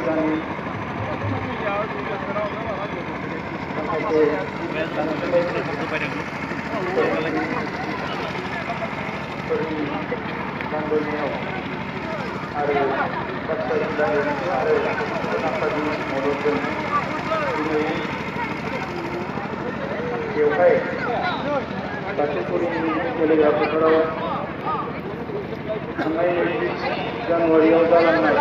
जिल्लानि माखासे फोरनि दानबोनायाव आरो बाक्सा जिल्लानि आरो आफादनि मददजों दिनै बेवहाय बाथौफुरिनि गेलेग्रा फोथाराव थांनाय 29 जानुवारियाव जालांनाय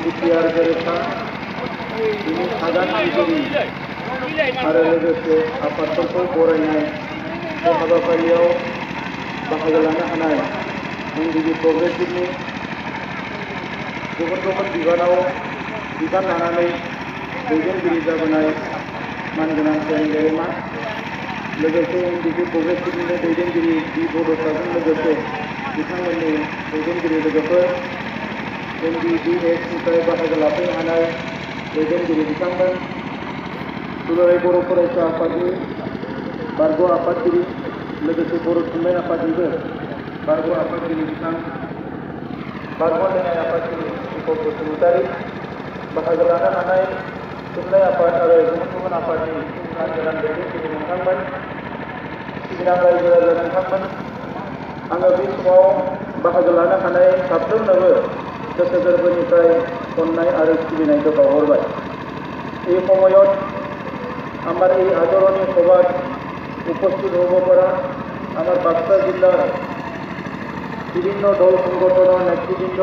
बिटिआर गोरोबथा बिनि आगानगिरि आरो लोगोसे आफादफोरखौ बरायनाय बे हाबाफारियाव बाहागो लानो हानाय एनडिबि प्रग्रेसिभनि गुबुन गुबुन बिबान लानानै दैदेनगिरि जाबोनाय मानगोनां गेलेमा लोगोसे एनडिबि प्रग्रेसिभनिनो दैदेनगिरि बि बड'साजों लोगोसे बिथांमोननि दैदेनगिरि लोगोफोर एनडिबिएसनिफ्राय बाहागो लाफैनो हानाय दैदेनगिरि बिथांमोन दुलाराय बर' फरायसा आफादनि बारग' आफादगिरि लोगोसे बर' थुनलाइ आफादनिबो बारग' आफादगिरि बिथां बारग' लेङाइ आफादगिरि दीपक बसुमतारी बाहागो लानो हानाय थुनलाइ आफाद आरो गुबुन गुबुन आफादनि मानगोनां दैदेनगिरि नोंथांमोन सिबिनां रायजो राजा नोंथांमोन आङो बे समाव बाहागो लानो हानाय साफ्रोमनोबो गोसो गोरबोनिफ्राय अननाय आरो सिबिनायखौ बावहरबाय। এই সময়ত আমার এই আদরণীয় সভায় উপস্থিত হব পৰা আমার বাক্সা জিলার বিভিন্ন দল সংগঠনের নেতৃবৃন্দ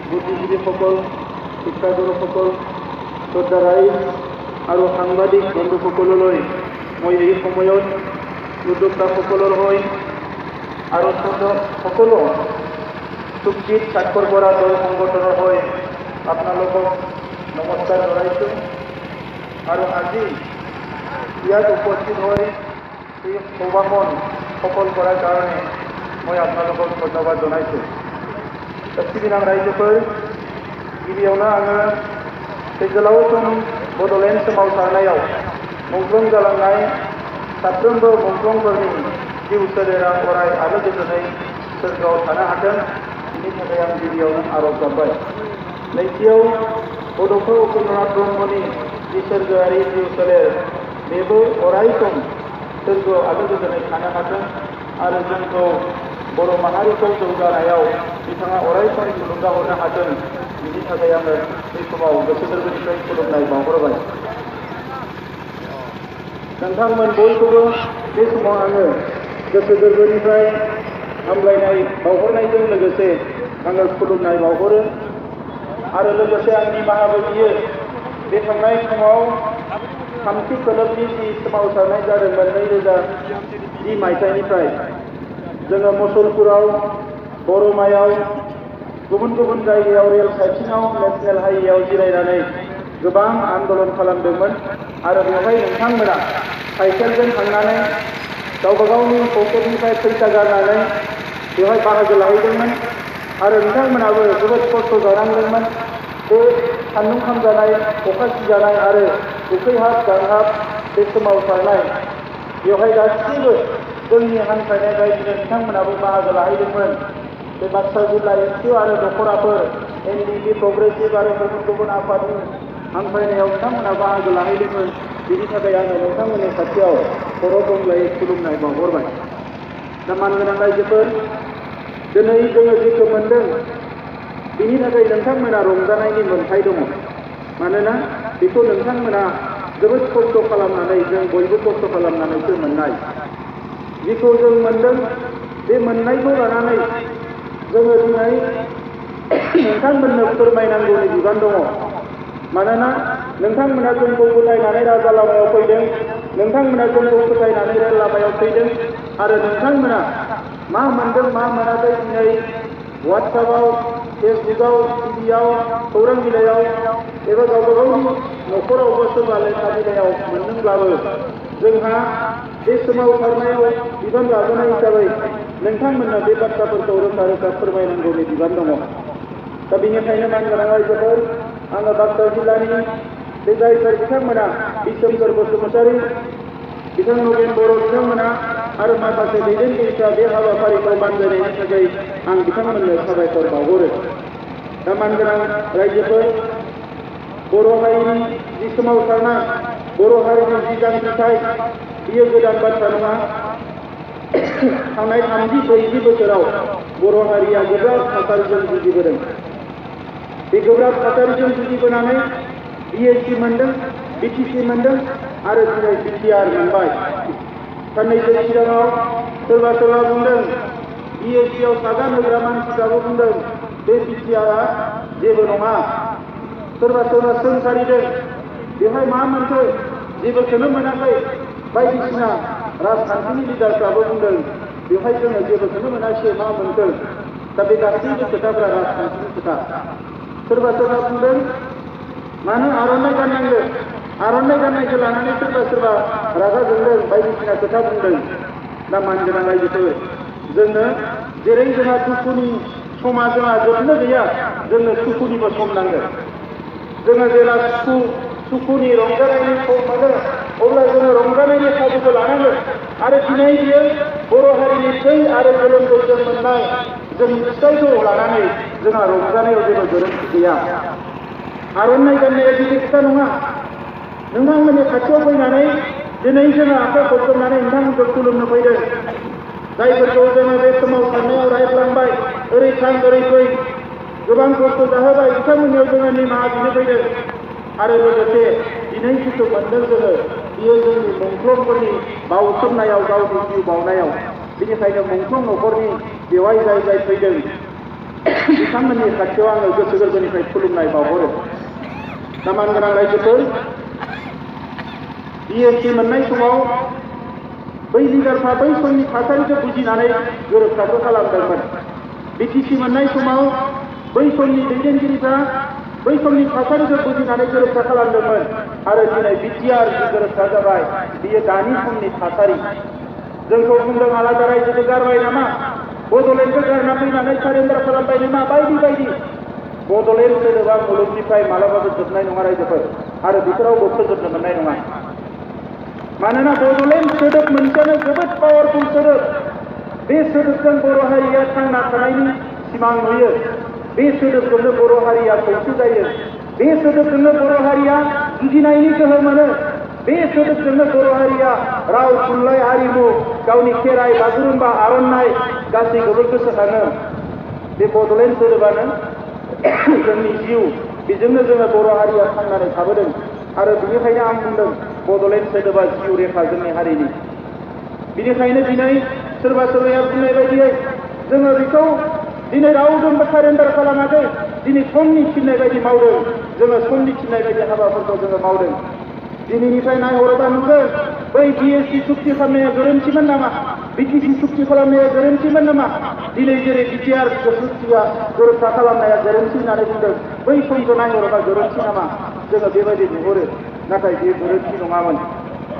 বুদ্ধিজীৱীসকল শিক্ষাগুৰুসকল শ্ৰদ্ধা ৰাইজ আৰু সাংবাদিক বন্ধুসকললৈ মই এই সময়ত উদ্যোক্তাসকলৰ হৈ আৰু সকলো চুক্তিত স্বাক্ষৰ কৰা দল সংগঠনৰ হৈ আপোনালোকক নমস্কাৰ জনাইছোঁ আৰু আজি ইয়াত উপস্থিত হৈ এই সভাখন সফল কৰাৰ কাৰণে মই আপোনালোকক ধন্যবাদ জনাইছোঁ। सिबिनां रायजोफोर गिबियावनो आङो बे गोलाव सम बड'लेण्ड सोमावसारनायाव मुंख्लं जालांनाय साफ्रोमबो मुंख्लंफोरनि जिउ सोलेरा अराय आलो गोजोनै सोरगोआव थानो हाथों बिनि थाखाय आं गिबियावनो आर'ज गाबबाय। नैथियाव बड'फा उपेन्द्रनाथ ब्रह्मनि जि सोरगोआरि जिउ सोलेर बेबो अराय सम सोरगोआव आलो गोजोनै थानो हाथों आरो जोंखौ बर' माहारिखौ जौगानायाव बिथाङा अराय सम थुलुंगा हरनो हाथों बिनि थाखाय आङो बे समाव गोसो गोरबोनिफ्राय खुलुमनाय बावहरबाय। नोंथांमोन बयखौबो बे समाव आङो गोसो गोरबोनिफ्राय हामलायनाय बावहरनायजों लोगोसे आङो खुलुमनाय बावहरो आरो लोगोसे आं निमाहाबो बियो बे थांनाय समाव थामथि खोलोबनि जि सोमावसारनाय जादोंमोन 2010 मायथाइनिफ्राय जोङो मुसलपुराव बरमायाव गुबुन गुबुन जायगायाव रेल साइथिङाव नेशनेल हाइवेआव जिरायनानै गोबां आन्दलन खालामदोंमोन आरो बेवहाय नोंथांमोना साइकेलजों थांनानै गावबा गावनि पकेटनिफ्राय फैसा गारनानै बेवहाय बाहागो लाहैदोंमोन आरो नोंथांमोनाबो जोबोद खस्थ' जानांदोंमोन। बे सान्दुं खामजानाय अखा सिजानाय आरो उखैहाब गांहाब बे सोमावसारनाय बेवहाय गासैबो जोंनि हांख्रायनाय बायदिनो बिथांमोनाबो बाहागो लाहैदोंमोन। बे बाक्सा जिल्ला एसपि आरो दखराफोर एनडिबि प्रग्रेसिभ आरो गुबुन गुबुन आफादनि हांख्रायनायाव बिथांमोना बाहागो लाहैदोंमोन बिनि थाखाय आङो नोंथांमोननि खाथियाव खर' गंग्लायै खुलुमनाय बावहरबाय। दा मानगोनां रायजोफोर दिनै जोङो जेखौ मोन्दों बिनि थाखाय नोंथांमोना रंजानायनि मोन्थाय दङ मानोना बेखौ नोंथांमोना जोबोद खस्थ' खालामनानै जों बयबो खस्थ' खालामनानैसो मोननाय जिखौ जों मोन्दों बे मोननायखौ लानानै जोङो दिनै नोंथांमोननो फोरमायनांगौनि बिबान दङ मानोना नोंथांमोना जोंखौ फोथायनानै राजा लामायाव फैदों नोंथांमोना जोंखौ फोथायनानै रेल लामायाव फैदों आरो नोंथांमोना मा मोन्दों मा मोनाखै दिनै वाट्सएपआव फेसबुकआव टिभिआव खौरां बिलाइयाव एबा गावबा गावनि न'खरावबो सोरबा लेखा बिलाइयाव मोनदोंब्लाबो जोंहा बे सोमावसारनायाव बिबान लाजानाय हिसाबै नोंथांमोननो बे बाथ्राफोरखौ रोखा रोखा फोरमायनांगौनि बिबान दङ। दा बेनिखायनो मानगोनां रायजोफोर आङो बाक्सा जिल्लानि बे जायफोर बिथांमोना बिशोमजोर बसुमतारी बिथां नगेन बर' बिथांमोना आरो माखासे दैदेनगिरिफ्रा बे हाबाफारिखौ बानजायनायनि थाखाय आं बिथांमोननो साबायखर बावहरो। दा मानगोनां रायजोफोर बर' हारिनि जि सोमावसारनाय बर' हारिनि जि जांख्रिथाय बियो गोदान बाथ्रा नङा। थांनाय 30-40 बोसोराव बर' हारिया गोब्राब थासारिजों जुजिबोदों। बे गोब्राब थासारिजों जुजिबोनानै BSC मोनदों, BTC मोनदों आरो दिनै BTR मोनबाय। साननैसो सिगाङाव सोरबा बुंदों BSC आव सागान होग्रा मानसिफ्राबो बुंदों बे BTR जेबो नङा। सोरबा सोंखारिदों बेवहाय मा मोनखो, जेबोखौनो मोनाखै। बायदिसिना राजखान्थिनि लिडारफ्राबो बुंदों बेवहाय जोङो जेबोखौनो मोनासै, मा मोनखो। दा बे गासैबो खोथाफ्रा राजखान्थिनि खोथा। सोरबा बुंदों मानो आर'नाइ गाननांगौ, आर'नाइ गाननायखौ लानानै सोरबा रागा जोंदों, बायदिसिना खोथा बुंदों। दा मानगोनां रायजोफोर, जोङो जेरै जोंहा दुखुनि समा जोंहा जोबनो गैया, जोंनो सुखुनिबो सम नांगोन। जोङो जेब्ला सुखुनि रंजानायनि सम मोनो अब्ला जोङो रंजानायनि खाबुखौ लानांगोन। आरो दिनै बियो बर' हारिनि थै आरो गोलोमदैजों मोननाय जोंनि फिथाइखौ लानानै जोंहा रंजानायाव जेबो गोरोन्थि गैया। आर'नाइ गाननाया गिदिर खोथा नङा। नोंथांमोननि खाथियाव फैनानै दिनै जोङो आखाइ खबजबनानै नोंथांमोनखौ खुलुमनो फैदों। जायफोरखौ जोङो बे सोमावसारनायाव रायज्लांबाय, ओरै थां ओरै फै, गोबां खस्थ' जाहोबाय, बिथांमोननियाव जोङो निमाहा बिनो फैदों। आरो लोगोसे दिनै जिथु मोनदों जोङो, बियो जोंनि मुंख्लंफोरनि बाउसोमनायाव, गावनि जिउ बाउनायाव। बेनिखायनो मुंख्लं न'खरनि बेवहाय जाय फैदों बिथांमोननि खाथियाव आङो गोसो गोरबोनिफ्राय खुलुमनाय बावहरो। दा मानगोनां रायजोफोर, BSC मोननाय समाव बै लिडारफ्रा बै समनि थासारिखौ बुजिनानै गोरोबथाखौ खालामदोंमोन। BTC मोननाय समाव बै समनि दैदेनगिरिफ्रा बै समनि थासारिखौ बुजिनानै गोरोबथा खालामदोंमोन। आरो दिनै BTR जि गोरोबथा जाबाय, बियो दानि समनि थासारि। जोंखौ बुंदों आलादा रायजोखौ गारबाय नामा, बड'लेण्डखौ गारना फैनानै सारेन्डार खालामबाय नामा, बायदि। बड'लेण्ड सोदोबा मुलुगनिफ्राय मालाबाबो जोबनाय नङा रायजोफोर, आरो बिसोरावबो फोजोबनो मोननाय नङा। मानोना बड'लेण्ड सोदोब मोनसेयानो जोबोद पावारफुल सोदोब। बे सोदोबजों बर' हारिया थांना थानायनि सिमां नुयो। बे सोदोबजोंनो बर' हारिया खौसे जायो। बे सोदोबजोंनो बर' हारिया जुजिनायनि गोहो मोनो। बे सोदोबजोंनो बर' हारिया राव, थुनलाइ, हारिमु, गावनि खेराइ, बागुरुम्बा, आर'नाइ गासैखौबो गोसोखाङो। बे बड'लेण्ड सोदोबानो जोंनि जिउ, बेजोंनो जोङो बर' हारिया थांनानै थाबोदों। आरो बेनिखायनो आं बुंदों बड'लेण्ड सोदोबा जिउ रेखा जोंनि हारिनि। बेनिखायनो दिनै सोरबाया बुंनाय बायदियै जोङो बेखौ दिनै रावजोंबो सारेन्डार खालामाखै। दिनै समनि थिननाय बायदि मावदों। जोङो समनि थिननाय बायदि हाबाफोरखौ जोङो मावदों। दिनैनिफ्राय नायहरोबा नुगोन बै BSC सुक्ति खालामनाया गोरोन्थिमोन नामा, BTC सुक्ति खालामनाया गोरोन्थिमोन नामा, दिनै जेरै BTR सुक्तिया गोरोबथा खालामनाया गोरोन्थि होननानै बुंदों, बै समखौ नायहरोबा गोरोन्थि नामा, जोङो बेबायदि नुहरो। नाथाय बे गोरोन्थि नङामोन।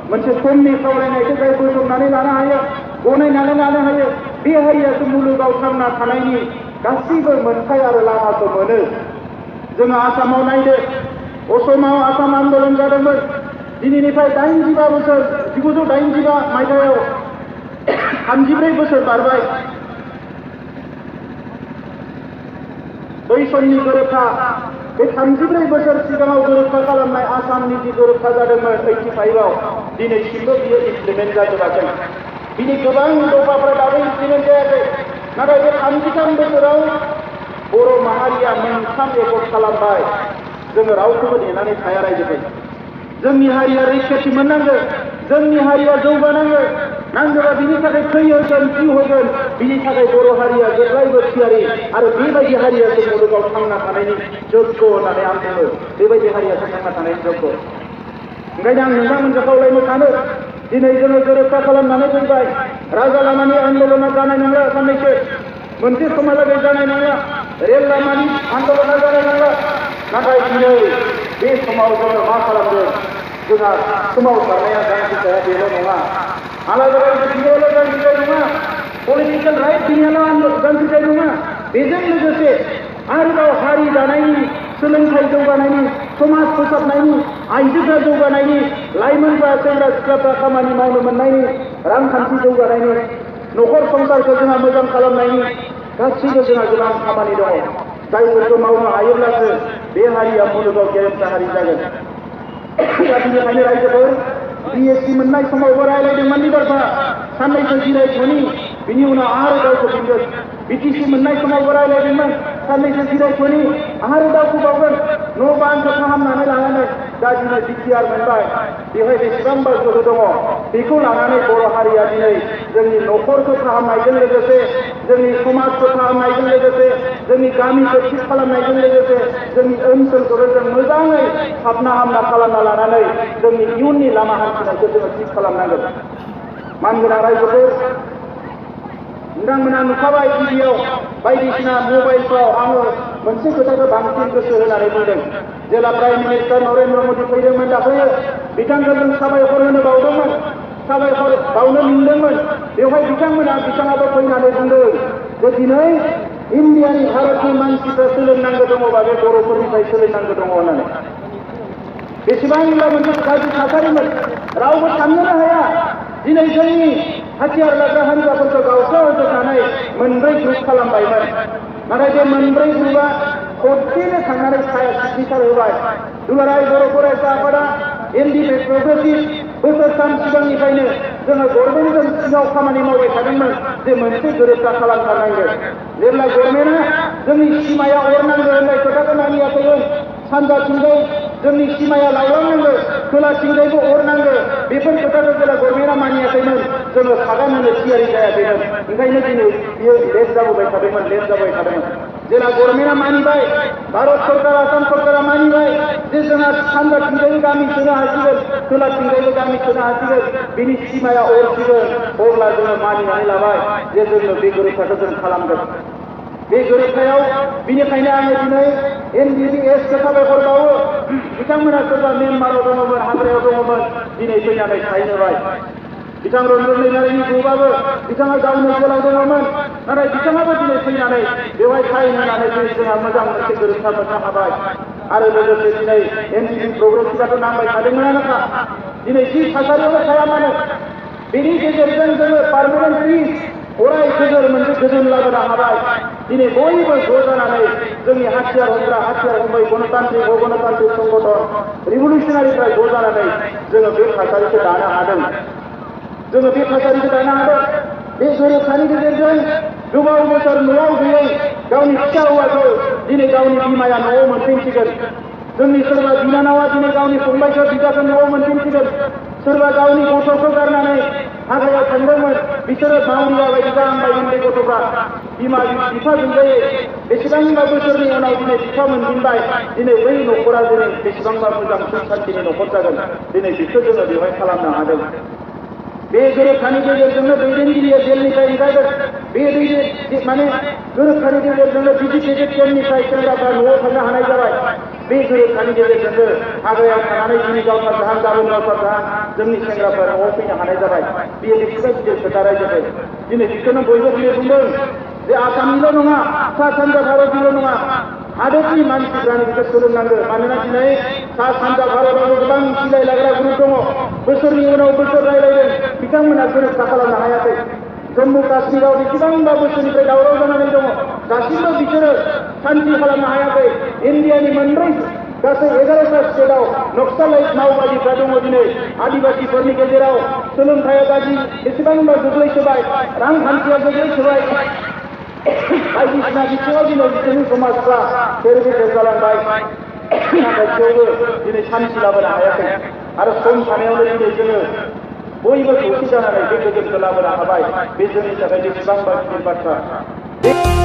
मोनसे समनि सावरायनायखौ जाय बोजबनानै लानो हायो, गनायनानै लानो हायो, बे हारियासो मुलुगाव थांना थानायनि गासैबो मोनथाय आरो लामाखौ मोनो। जोङो आसामाव नायदो, असमाव आसाम आन्दलन जादोंमोन। दिनैनिफ्राय 85 बोसोर, 1985 मायथाइयाव 34 बोसोर बारबाय। बै समनि गोरोबथा, बे 34 बोसोर सिगाङाव गोरोबथा खालामनाय आसामनि जि गोरोबथा जादोंमोन 85आव, दिनैसिमबो बियो इमप्लिमेन्ट जाजोबाखै। बिनि गोबां दफाफोरा दाबो इमप्लिमेन्ट जायाखै। नाथाय बे 33 बोसोराव बर' माहारिया मोनथाम एकर्ड खालामबाय। जोङो रावखौबो नेनानै थाया रायजोफोर। जोंनि हारिया रैखाथि मोननांगोन, जोंनि हारिया जौगानांगोन। नांगौबा बिनि थाखाय थै होगोन, जिउ होगोन। बिनि थाखाय बर' हारिया जेब्लायबो थियारि। आरो बेबायदि हारियासो मुलुगाव थांना थानायनि जग्य होननानै आं बुङो। बेबायदि हारियासो थांना थानायनि जग्य। ओंखायनो आं नोंथांमोनखौ खावलायनो सानो, दिनै जोङो गोरोबथा खालामनानै फैबाय। राजा लामानि आन्दलना जानाय नंला साननैसो, मोनसे समहालागै जानाय नंला, रेल लामानि आन्दलना जानाय नंला। नाथाय दिनै बे समाव जोङो मा खालामदों, जोंहा सोमावसारनाया जांख्रिथाया बेल' नङा, आलादा रायजो बिनायावल' जांख्रिथाय नङा, पलिटिकेल राइट बिनायावल' जांख्रिथाय नङा। बेजों लोगोसे आरोबाव हारि दानायनि, सोलोंथाइ जौगानायनि, समाज फोसाबनायनि, आइजोफ्रा जौगानायनि, लाइमोनफ्रा, सेंग्रा सिख्लाफ्रा खामानि मावनो मोननायनि, रांखान्थि जौगानायनि, न'खर संसारखौ जोंहा मोजां खालामनायनि गासैबो जोंहा गोबां खामानि दङ। जायफोरखौ मावनो हायोब्लासो बे हारिया मुलुगाव गेरेमसा हारि जागोन। दा बेनिखायनो रायजोफोर BSc मोननाय समावबो रायलायदोंमोन लिडारफ्रा साननैसो जिरायथ'नि बिनि उनाव आरो दावखोफिनगोन। BTC मोननाय समावबो रायलायदोंमोन साननैसो जिरायथ'नि आरो दावखोबावगोन। न' बांखौ फाहामनानै लानानै दा दिनै BTR मोनबाय, बेवहाय बेसेबांबा गोहो दङ। बेखौ लानानै बर' हारिया दिनै जोंनि न'खरखौ फाहामनायजों लोगोसे, जोंनि समाजखौ फाहामनायजों लोगोसे, जोंनि गामिखौ थिग खालामनायजों लोगोसे, जोंनि ओनसोलखौबो जों मोजाङै साबना हामना खालामना लानानै जोंनि इयुननि लामा हान्थिनायखौ जोङो थिग खालामनांगोन। मानगोनां रायजोफोर, नोंथांमोना नुखाबाय टिभियाव बायदिसिना मबाइलफ्राव आङो मोनसे खोथाखौ बांसिन गोसो होनानै बुंदों। जेला प्राइम मिनिस्टार नरेन्द्र मोदी फैदोंमोन दाख्लैयो, बिथांखौ जों साबायखर होनो बावदोंमोन, साबायखर बावनो लिंदोंमोन। बेवहाय बिथाङाबो फैनानै बुंदों जे दिनै इन्डियानि भारतनि मानसिफ्रा सोलोंनांगौ दङबा बे बर'फोरनिफ्राय सोलोंनांगौ दङ होननानै। बेसेबांबा मोनसे गाज्रि थासारिमोन, रावबो साननोनो हाया। दिनै जोंनि हाथियार लाग्रा हान्जाफोरखौ गावस्रा होजोबनानै मोनब्रै ग्रुप खालामबायमोन। नाथाय बे मोनब्रै ग्रुपआ खनसेनो थांनानै सिगनेसार होबाय। दुलाराय बर' फरायसा आफादा NDP प्रग्रेसिभ बोसोरथाम सिगांनिफ्रायनो जोङो गभर्नमेन्टजों सिगाङाव खामानि मावबाय थादोंमोन जे मोनसे गोरोबथा खालामथारनांगोन। जेब्ला गभर्नमेन्टआ जोंनि सिमायाव अरनांगौ होननाय खोथाखौ मानियाखैमोन, सानजाथिंजाय जोंनि सिमाया लावलांनांगौ, खोलाथिंजायबो अरनांगौ, बेफोर खोथाखौ जेला गभर्नमेन्टआ मानियाखैमोन जोङो सागान होनो थियारि जायाखैमोन। ओंखायनो दिनै बियो लेट जाबोबाय थादोंमोन। जेला गभर्नमेन्टआ मानिबाय, भारत सरकार, आसाम सरकारा मानिबाय जे जोंहा सानजाथिंजायबो गामि सोनो हासिगोन, खोलाथिंजायबो गामि सोनो हासिगोन, बिनि सिमाया अरसिगोन, अब्ला जोङो मानिनानै लाबाय जे जोङो बे गोरोबथाखौ जों खालामगोन। बे गोरोबथायाव बिनिखायनो आङो दिनै NDPSखौ साबायखर बावो। बिथांमोना सोरबा म्यानमाराव दङमोन, हाग्रायाव दङमोन, दिनै फैनानै थाहैनो होबाय। बिथां रन्जन दैमारिनि ग्रुपआबो बिथाङा गावनो जेलाव दङमोन, नाथाय बिथाङाबो दिनै फैनानै बेवहाय थाहैनो होनानै दिनै जोंहा मोजां मोनसे गोरोबथा मोननो हाबाय। आरो लोगोसे दिनै NDP प्रग्रेसिभआथ' नांबाय थादोंमोनानोखा। दिनै जि थासारियावनो थाया मानो बेनि गेजेरजों जोङो पार्मानेन्ट पिस, अराय मोनसे गोजोन लाबोनो हाबाय। दिनै बयबो ज' जानानै जोंनि हाथियार हमबाय गणतान्त्रिक संगठन रिभलिउसनारिफ्रा ज' जानानै जोङो बे थासारिखौ दानो हादों। बे गोरोबथानि गेजेरजों गोबाव बोसोर न'आव गैयै गावनि फिसा हौवाखौ दिनै गावनि बिमाया न'आव मोनफिनसिगोन। जोंनि सोरबा बिनानावा दिनै गावनि फंबायखौ, बिदाखौ न'आव मोनफिनसिगोन। सोरबा गावनि गथ'खौ गारनानै हाग्रायाव थांदोंमोन, बिसोरो मावरिया बायदि जाहांबाय उन्दै गथ'फ्रा। बिमा बिफा गैजायै बेसेबांबा बोसोरनि उनाव दिनै बिफा मोनफिनबाय। दिनै बै न'खरा दिनै बेसेबांबा मोजां सुख सान्तिनि न'खर जागोन। दिनै बेखौ जोङो बेवहाय खालामनो हादों। बे गोरोबथानि गेजेरजोंनो दैदेनगिरिया जेलनिफ्राय ओंखारदों। बे गोरोबथानि गेजेरजोंनो भिजिटेटिभ केम्पनिफ्राय सेंग्राफ्रा न'आव थांनो हानाय जाबाय। बे गोरोबथानि गेजेरजोंनो हाग्रायाव थानानै दिनै गावथार जाहां गाबोन गावथार जाहां जोंनि सेंग्राफ्रा न'आव फैनो हानाय जाबाय। बेयो बेसेबा गिदिर खोथा रायजोफोर। दिनै बेखौनो बयबो दिनै बुंदों जे आसामनिल' नङा, सा सानजा भारतनिल' नङा, हादोरनि मानसिफ्रानो बेखौ सोलोंनांगौ। मानोना दिनै सा सानजा भारतावबो गोबां सिलाय लाग्रा ग्रुप दङ। बोसोरनि उनाव बोसोर रायलायदों, बिथांमोना गोरोबथा खालामनो हायाखै। जम्मु काश्मीराव बेसेबांबा बोसोरनिफ्राय दावराव जानानै दङ, दासिमबो बिसोरो सान्थि खालामनो हायाखै। इन्डियानि मोनब्रै गासै 11टा स्टेटआव नक्सालाइट माओवादिफ्रा दङ। दिनै आदिबासिफोरनि गेजेराव सोलोंथाइया गाज्रि बेसेबांबा गोग्लैसोबाय, रांखान्थिया गोग्लैसोबाय, बायदिसिना बिथिङाव दिनै बिसोरनि समाजफ्रा थेर-बेथेर जालांबाय। नाथाय थेवबो दिनै सान्थि लाबोनो हायाखै। आरो सम थानायावनो दिनै जोङो बयबो खौसे जानानै बे गोजोनखौ लाबोनो हाबाय। बे जोंनि थाखाय बेसेबांबा गिदिर बाथ्रा।